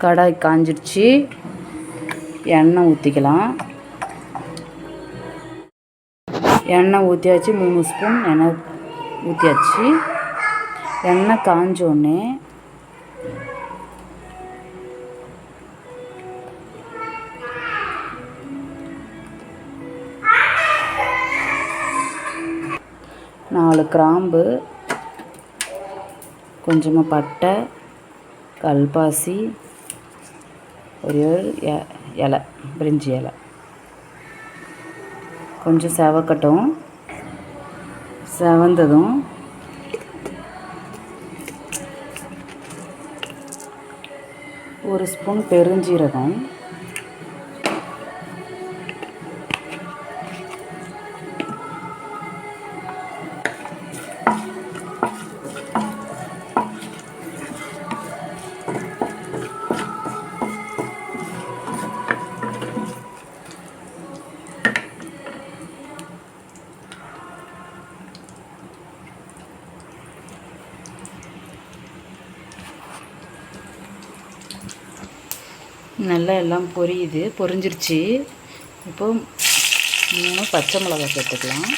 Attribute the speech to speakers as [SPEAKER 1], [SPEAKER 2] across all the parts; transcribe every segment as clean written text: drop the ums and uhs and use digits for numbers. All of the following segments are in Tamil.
[SPEAKER 1] கடாய் காஞ்சிடுச்சு. எண்ணெய் ஊற்றிக்கலாம். எண்ணெய் ஊற்றியாச்சு. 3 ஸ்பூன் எண்ணெய் ஊற்றியாச்சு. எண்ணெய் காஞ்சோடனே நாலு கிராம்பு, கொஞ்சமாக பட்டை, கல்பாசி, ஒரு இலை, பிரிஞ்சி இலை கொஞ்சம் செவக்கட்டும். செவந்ததும் ஒரு ஸ்பூன் பெருஞ்சீரகம், நல்லா எல்லாம் பொரிஞ்சிருச்சு. இப்போ 3 பச்சை மிளகாய் சேர்த்துக்கலாம்.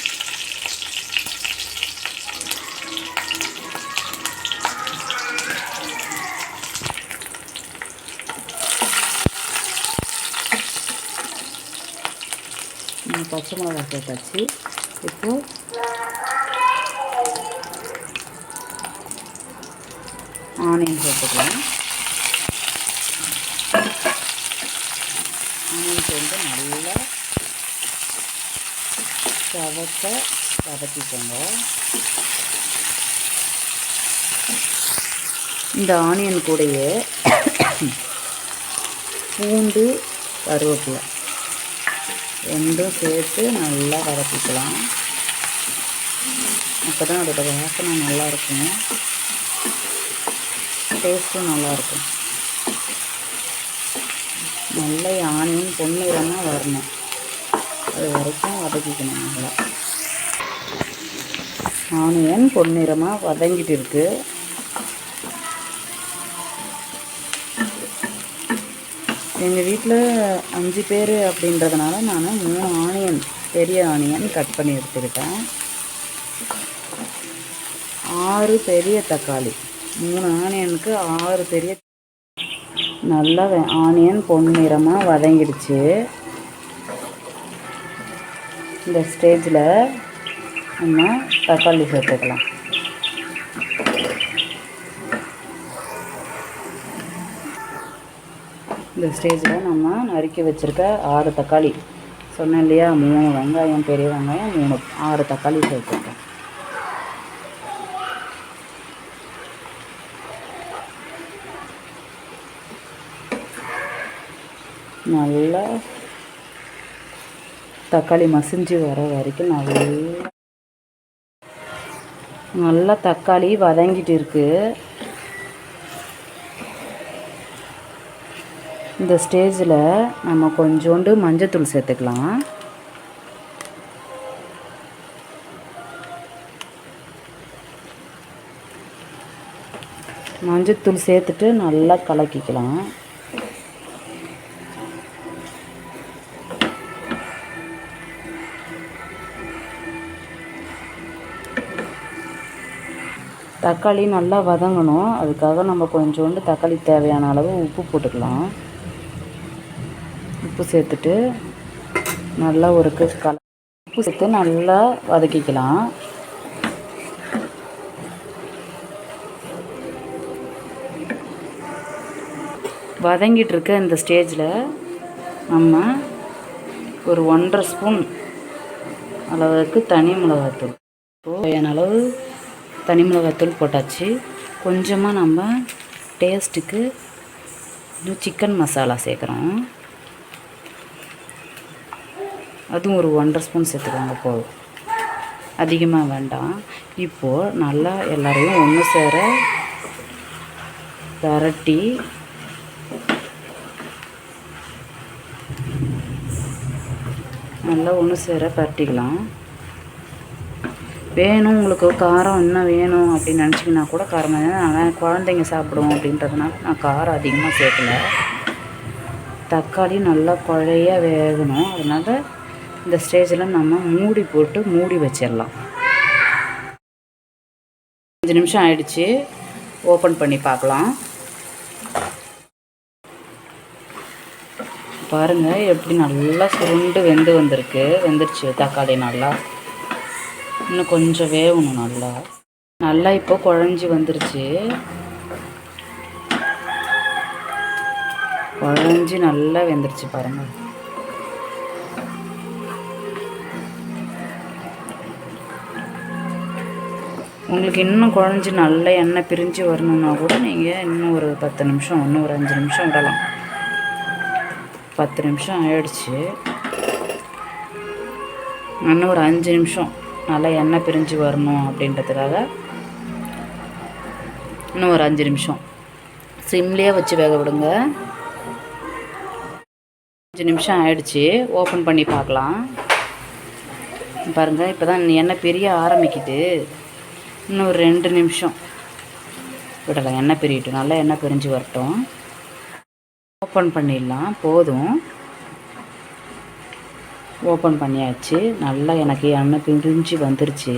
[SPEAKER 1] பச்சை மிளகாய் சேர்த்தாச்சு. இப்போ ஆனியன் சேர்த்துக்கலாம். ஆனியன் சேர்ந்து நல்லா வதக்கிக்கோங்க. இந்த ஆனியன் கூடயே பூண்டு, கருவேப்பிலை ரெண்டும் சேர்த்து நல்லா வதக்கிக்கலாம். அப்போ தான் அதோட வாசனை நல்லாயிருக்கும், டேஸ்ட்டும் நல்லாயிருக்கும். நல்லா ஆனியன் பொன்னிறமாக வரணும், அது வரைக்கும் வதக்கிக்கணும். நல்லா ஆனியன் பொன்னிறமாக வதங்கிட்டு இருக்குது. எங்கள் வீட்டில் 5 பேர் அப்படின்றதுனால நான் 3 ஆனியன், பெரிய ஆனியன் கட் பண்ணி எடுத்துக்கிட்டேன். 6 பெரிய தக்காளி, 3 ஆனியனுக்கு 6 பெரிய. நல்லா ஆனியன் பொன்னிறமாக வதங்கிடுச்சு. இந்த ஸ்டேஜில் நம்ம தக்காளி சேர்த்துக்கலாம். இந்த ஸ்டேஜில் நம்ம நறுக்கி வச்சுருக்க 6 தக்காளி சொன்னேன் இல்லையா, 3 வெங்காயம், பெரிய வெங்காயம் 3, 6 தக்காளி சேர்த்துருக்கேன். நல்லா தக்காளி மசிஞ்சு வர வரைக்கும் நல்லா தக்காளி வதங்கிட்டு இருக்குது. இந்த ஸ்டேஜில் நம்ம கொஞ்சோண்டு மஞ்சத்தூள் சேர்த்துக்கலாம். மஞ்சத்தூள் சேர்த்துட்டு நல்லா கலக்கிக்கலாம். தக்காளி நல்லா வதங்கணும், அதுக்காக நம்ம கொஞ்சோண்டு தக்காளி தேவையான அளவு உப்பு போட்டுக்கலாம். உப்பு சேர்த்துட்டு நல்லா உப்பு சேர்த்து நல்லா வதக்கிக்கலாம். வதங்கிட்டு இருக்க இந்த ஸ்டேஜில் நம்ம ஒரு 1.5 ஸ்பூன் அளவுக்கு தனி மிளகாய்த்தூள், தேவையான அளவு தனி மிளகாய்த்தூள் போட்டாச்சு. கொஞ்சமாக நம்ம டேஸ்ட்டுக்கு இன்னும் சிக்கன் மசாலா சேர்க்குறோம். அதுவும் ஒரு 1.5 ஸ்பூன் சேர்த்துக்கோங்க, போதும், அதிகமாக வேண்டாம். இப்போது நல்லா எல்லாரையும் ஒன்று சேர பரட்டி நல்லா ஒன்று சேர பரட்டிக்கலாம். வேணும் உங்களுக்கு காரம் இன்னும் வேணும் அப்படின்னு நினச்சிங்கன்னா கூட காரம் ஆனால் குழந்தைங்க சாப்பிடும் அப்படின்றதுனால நான் காரம் அதிகமாக சேர்க்கல. தக்காளி நல்லா குழைய வேகணும். அதனால் இந்த ஸ்டேஜில் நம்ம மூடி போட்டு மூடி வச்சிடலாம். 5 நிமிஷம் ஆயிடுச்சு. ஓப்பன் பண்ணி பார்க்கலாம். பாருங்கள் எப்படி நல்லா சுருண்டு வெந்துருச்சு தக்காளி. நல்லா இன்னும் கொஞ்சம் வேகணும். நல்லா இப்போ குழஞ்சி வந்துருச்சு. குழஞ்சி நல்லா வெந்துருச்சு பாருங்கள். உங்களுக்கு இன்னும் குழஞ்சி நல்ல எண்ணெய் பிரிஞ்சு வரணுன்னா கூட நீங்கள் இன்னும் ஒரு 10 நிமிஷம், இன்னும் ஒரு 5 நிமிஷம் விடலாம். 10 நிமிஷம் ஆயிடுச்சு. இன்னும் ஒரு 5 நிமிஷம் நல்லா எண்ணெய் பிரிஞ்சு வரணும் அப்படின்றதுக்காக இன்னும் ஒரு 5 நிமிஷம் சிம்லேயே வச்சு வேக விடுங்க. 5 நிமிஷம் ஆயிடுச்சு. ஓப்பன் பண்ணி பார்க்கலாம். பாருங்கள் இப்போ தான் எண்ணெய் பிரிய ஆரம்பிக்குது. இன்னும் ஒரு 2 நிமிஷம் விடலாம். எண்ணெய் பிரியட்டும். நல்லா எண்ணெய் பிரிஞ்சு வரட்டும். ஓப்பன் பண்ணிடலாம். போதும். ஓப்பன் பண்ணியாச்சு. நல்லா எனக்கு எண்ணெய் பிரிஞ்சு வந்துருச்சு.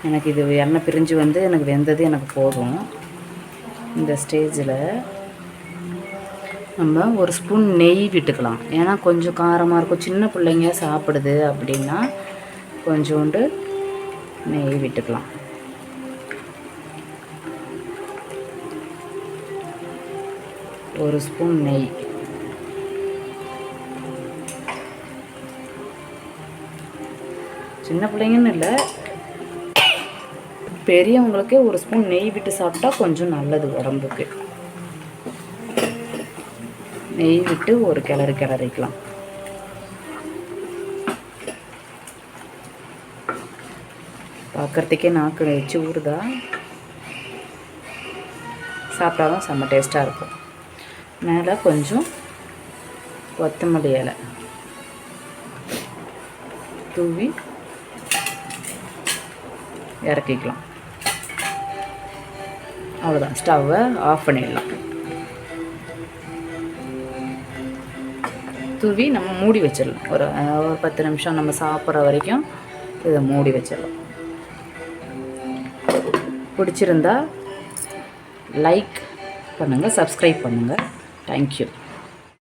[SPEAKER 1] எனக்கு இது எண்ணெய் பிரிஞ்சு வந்து எனக்கு வெந்தது எனக்கு போதும். இந்த ஸ்டேஜில் நம்ம ஒரு ஸ்பூன் நெய் விட்டுக்கலாம். ஏன்னா கொஞ்சம் காரமாக இருக்கும். சின்ன பிள்ளைங்க சாப்பிடுது அப்படின்னா கொஞ்சோண்டு நெய் விட்டுக்கலாம். ஒரு ஸ்பூன் நெய். சின்ன பிள்ளைங்கன்னு இல்லை, பெரியவங்களுக்கே ஒரு ஸ்பூன் நெய் விட்டு சாப்பிட்டா கொஞ்சம் நல்லது உடம்புக்கு. நெய் விட்டு ஒரு கிளறிக்கலாம். பார்க்குறதுக்கே நாக்கு வச்சு ஊறுதா. சாப்பிட்டாலும் செம்ம டேஸ்ட்டாக இருக்கும். மேலே கொஞ்சம் கொத்தமல்லி இலை தூவி இறக்கிக்கலாம். அவ்வளோதான். ஸ்டவ்வை ஆஃப் பண்ணிடலாம். தூவி நம்ம மூடி வச்சிடலாம். ஒரு 10 நிமிஷம் நம்ம சாப்பிட்ற வரைக்கும் இதை மூடி வச்சிடலாம். பிடிச்சிருந்தா லைக் பண்ணுங்கள், சப்ஸ்கிரைப் பண்ணுங்கள். தேங்க்யூ.